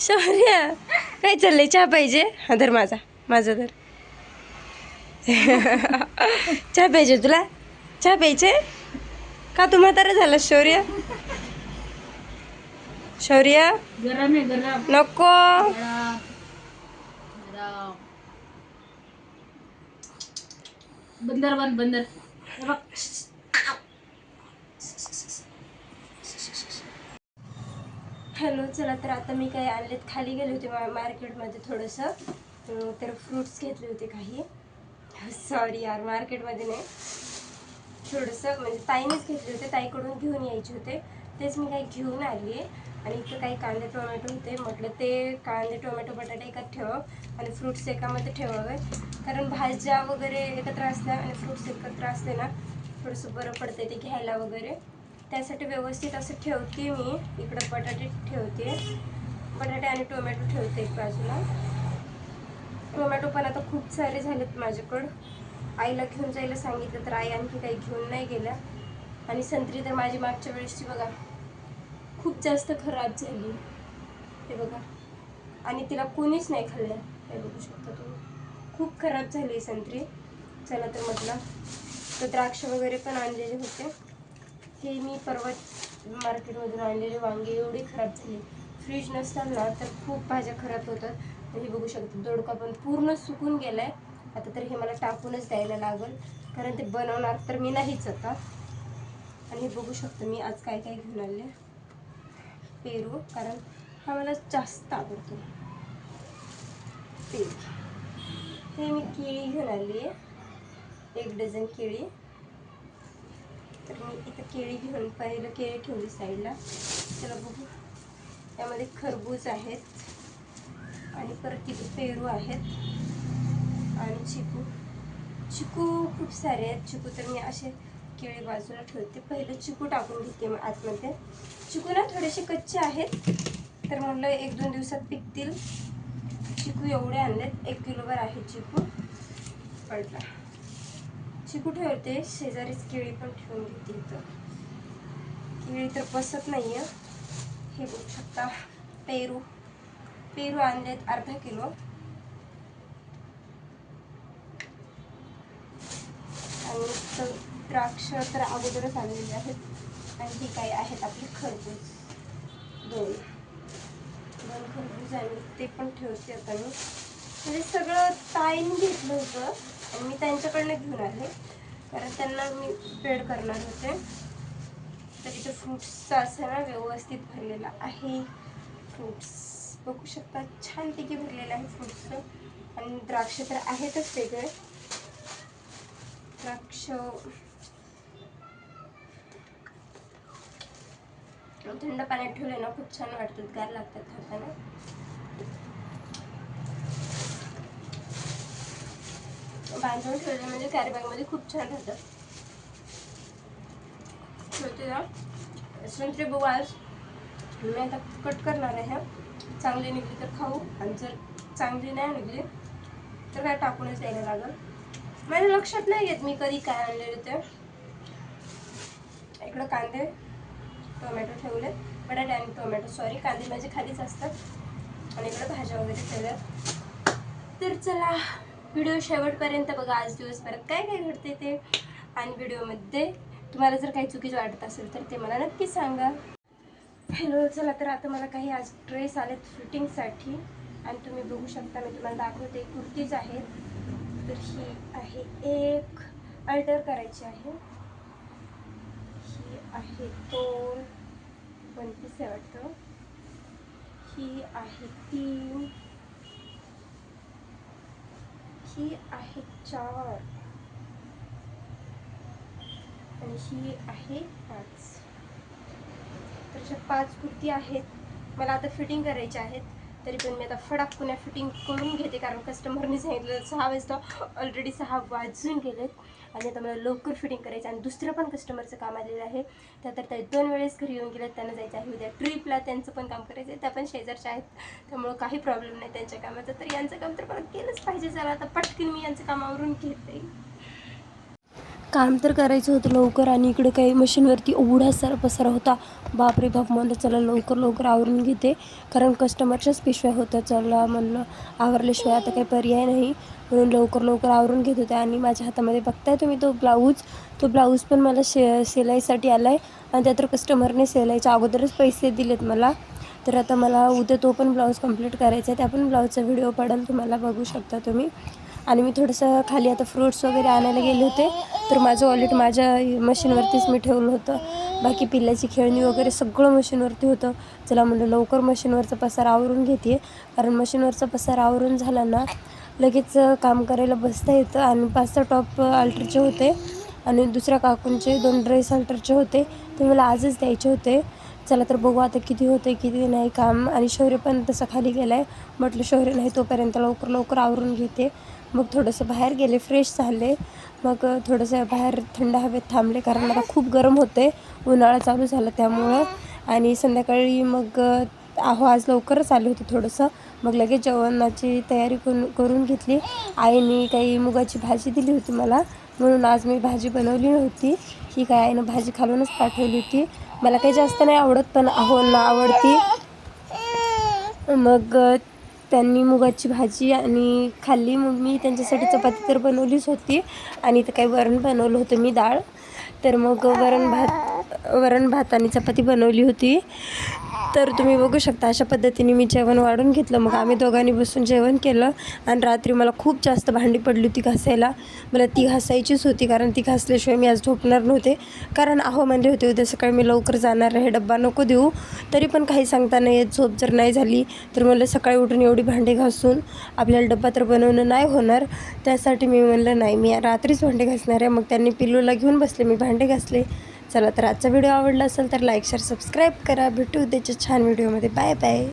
शौर्य काय चाललंय? चहा पाहिजे? हा धर माझा धर. चहा पाहिजे तुला? चहा प्यायचे का? तू म्हातारा झाला शौर्य? शौर्य गरम आहे गरम. नको. बंदर बंदर. हॅलो, चला तर आता मी काही आणलेत. खाली गेले होते मार्केटमध्ये थोडंसं, तर फ्रूट्स घेतले होते काही. सॉरी यार, मार्केटमध्ये नाही, थोडंसं म्हणजे ताईनेच घेतले होते, ताईकडून घेऊन यायचे होते, तेच मी काही घेऊन आली आहे. आणि इथं काही कांदे टोमॅटो होते, म्हटलं ते कांदे टोमॅटो बटाटे एकात ठेवावं आणि फ्रूट्स एकामध्ये ठेवावे, कारण भाज्या वगैरे एकत्र असल्या आणि फ्रूट्स एकत्र असले ना थोडंसं बरं पडते ते घ्यायला वगैरे. त्यासाठी व्यवस्थित असं ठेवते मी. इकडं बटाटे ठेवते, बटाटे आणि टोमॅटो ठेवते एक बाजूला. टोमॅटो पण आता खूप सारे झालेत माझ्याकडं. आईला घेऊन जायला सांगितलं तर आई आणखी काही घेऊन नाही गेल्या. आणि संत्री तर माझी मागच्या वेळेसची बघा खूप जास्त खराब झाली, हे बघा, आणि तिला कोणीच नाही खाल्लं. हे बघू शकता तुम्ही, खूप खराब झाली संत्री. चला तर म्हटलं, तर द्राक्ष वगैरे पण आणलेले होते. हे मी परवा मार्केटमधून आणलेले वांगे एवढे खराब झाले. फ्रीज नसताना तर खूप भाज्या खराब होतात. हे बघू शकता, दोडका पण पूर्ण सुकून गेलाय. आता तर हे मला टाकूनच द्यायला लागेल, कारण ते बनवणार तर मी नाहीच आता. आणि हे बघू शकतो मी आज काय काय घेऊन आले. पेरू, कारण हा मला जास्त आवडतो पेरू. हे मी केळी घेऊन आली आहे, 1 डझन केळी. तर मी इथं केळी घेऊन, पहिलं केळी ठेवली साईडला. चला बघू, यामध्ये खरबूज आहेत आणि परत तिथे पेरू आहेत आणि चिकू खूप सारे आहेत. चिकू तर मी असे केळी बाजूला ठेवते. पहिलं चिकू टाकून घेते मग आतमध्ये. चिकू ना थोडेसे कच्चे आहेत, तर म्हटलं 1-2 दिवसात पिकतील. चिकू एवढे आणलेत, 1 किलोवर आहे चिकू. पडला चिकू ठेवते, शेजारीच केळी पण ठेवून घेते. इथं केळी तर बसत नाही आहे. हे बघू शकता, पेरू आणलेत 1/2 किलो. आणि द्राक्ष तर अगोदरच आणलेले आहेत. आणि हे काही आहेत आपले खरबूज, 2 खरबूज आणि ते पण ठेवते आता मी. म्हणजे सगळं ताईने घेतलं होतं आणि मी त्यांच्याकडनं घेऊन आले, कारण त्यांना मी पेड करणार होते. तर इथं फ्रूट्सचं असं ना व्यवस्थित भरलेलं आहे. फ्रूट्स बघू शकता, छानपैकी भरलेलं आहे फ्रूट्सचं. आणि द्राक्ष तर आहेतच वेगळे. द्राक्ष थंड पाण्यात ठेवले ना खूप छान वाटतात, गार लागतात खाताना. बांधून ठेवले म्हणजे कॅरी बॅगमध्ये खूप छान राहतात. ठेवते ना. संत्री बघू, आज मी आता कट करणार आहे. चांगली निघली तर खाऊ, आणि जर चांगली नाही निघली तर काय टाकूनच द्यायला लागेल. माझ्या लक्षात नाही येत मी कधी काय आणलेले ते. इकडं कांदे टोमॅटो ठेवले, बटाटे आणि टोमॅटो, सॉरी कांदे माझे खालीच असतात. आणि इकडं भाज्या वगैरे ठेवल्यात. तर चला, व्हिडिओ शेवटपर्यंत बघा. आज दिवसभरात काय काय घडते ते. आणि व्हिडिओमध्ये तुम्हाला जर काही चुकीचं वाटत असेल तर ते मला नक्की सांगा. हॅलो, चला तर आता मला काही आज ड्रेस आलेत फिटिंगसाठी. आणि तुम्ही बघू शकता, मी तुम्हाला दाखवते. कुर्तीज आहेत. तर ही आहे एक, अल्टर करायची आहे. ही आहे 2, 1 पीस आहे वाटतं. ही आहे 3, ही आहे 4 आणि ही आहे 5. तर अशा 5 कुर्ती आहेत. मला आता फिटिंग करायची आहेत, तरी पण मी आता फटाक पुन्हा फिटिंग करून घेते, कारण कस्टमरने सांगितलं 6 वाजता. ऑलरेडी 6 वाजून गेलेत आणि आता मला लवकर फिटिंग करायचं. आणि दुसरं पण कस्टमरचं काम आलेलं आहे. त्या तर त्या 2 वेळेस घरी येऊन गेलेत. त्यांना जायचं आहे उद्या ट्रिपला, त्यांचं पण काम करायचं आहे. त्या पण शेजारच्या आहेत, त्यामुळं काही प्रॉब्लेम नाही त्यांच्या कामाचा. तर यांचं काम तर मला केलंच पाहिजे. चला आता पटकन मी यांचं कामावरून घेते. काम तर करायचं होतं लवकर आणि इकडे काही मशीनवरती एवढा सारा पसारा होता. बापरे बाप, म्हणलं चला लवकर लवकर आवरून घेते, कारण कस्टमरच्याच पिशव्या होत्या. चला म्हणलं आवरल्याशिवाय आता काही पर्याय नाही, म्हणून लवकर लवकर आवरून घेत होते. आणि माझ्या हातामध्ये बघताय तुम्ही तो ब्लाऊज पण मला शिलाईसाठी आला आहे आणि त्या तर कस्टमरने शिलाईच्या अगोदरच पैसे दिलेत मला. तर आता मला उद्या तो पण ब्लाऊज कंप्लीट करायचा आहे. त्या पण ब्लाऊजचा व्हिडिओ पडेल, तुम्हाला बघू शकता तुम्ही. आणि मी थोडंसं खाली आता फ्रूट्स वगैरे आणायला गेले होते, तर माझं वॉलेट माझ्या मशीनवरतीच मी ठेवलं होतं. बाकी पिल्लाची खेळणी वगैरे सगळं मशीनवरती होतं. चला म्हणलं लवकर मशीनवरचा पसारा आवरून घेते, कारण मशीनवरचा पसारा आवरून झाला ना लगेच काम करायला बसता येतं. आणि 5-6 टॉप अल्टरचे होते आणि दुसऱ्या काकूंचे 2 ड्रेस अल्टरचे होते, ते मला आजच द्यायचे होते. चला तर बघू आता किती होते किती नाही काम. आणि शौर्य पण तसं खाली गेला आहे, म्हटलं शौर्य नाही तोपर्यंत लवकर लवकर आवरून घेते. मग थोडंसं बाहेर गेले, फ्रेश झाले, मग थोडंसं बाहेर थंड हवेत थांबले, कारण आता खूप गरम होते, उन्हाळा चालू झाला त्यामुळं. आणि संध्याकाळी मग आज लवकरच आले होते थोडंसं, मग लगेच जेवणाची तयारी करून घेतली. आईने काही मुगाची भाजी दिली होती मला, म्हणून आज मी भाजी बनवली नव्हती. ही काय आईनं भाजी खालूनच पाठवली होती. मला काही जास्त नाही आवडत, पण आहोंना आवडती. मग त्यांनी मुगाची भाजी आणि खाल्ली. मग मी त्यांच्यासाठी चपाती तर बनवलीच होती आणि इथं काही वरण बनवलं होतं मी, डाळ. तर मग वरण भात आणि चपाती बनवली होती. तर तुम्ही बघू शकता अशा पद्धतीने मी जेवण वाढून घेतलं. मग आम्ही दोघांनी बसून जेवण केलं. आणि रात्री मला खूप जास्त भांडी पडली होती घासायला, मला ती घासायचीच होती, कारण ती घासल्याशिवाय मी आज झोपणार नव्हते. कारण म्हणले होते उद्या सकाळी मी लवकर जाणार आहे, डब्बा नको देऊ. तरी पण काही सांगता नाही येत, झोप जर नाही झाली तर मला सकाळी उठून एवढी भांडी घासून आपल्याला डब्बा तर बनवणं नाही होणार. त्यासाठी मी म्हणलं नाही, मी रात्रीच भांडे घासणार आहे. मग त्यांनी पिल्लूला घेऊन बसले, मी भांडे घासले. चला तर आजचा व्हिडिओ आवडला असेल तर लाईक शेअर सबस्क्राईब करा. भेटू उद्याच्या छान व्हिडिओमध्ये. Bye bye.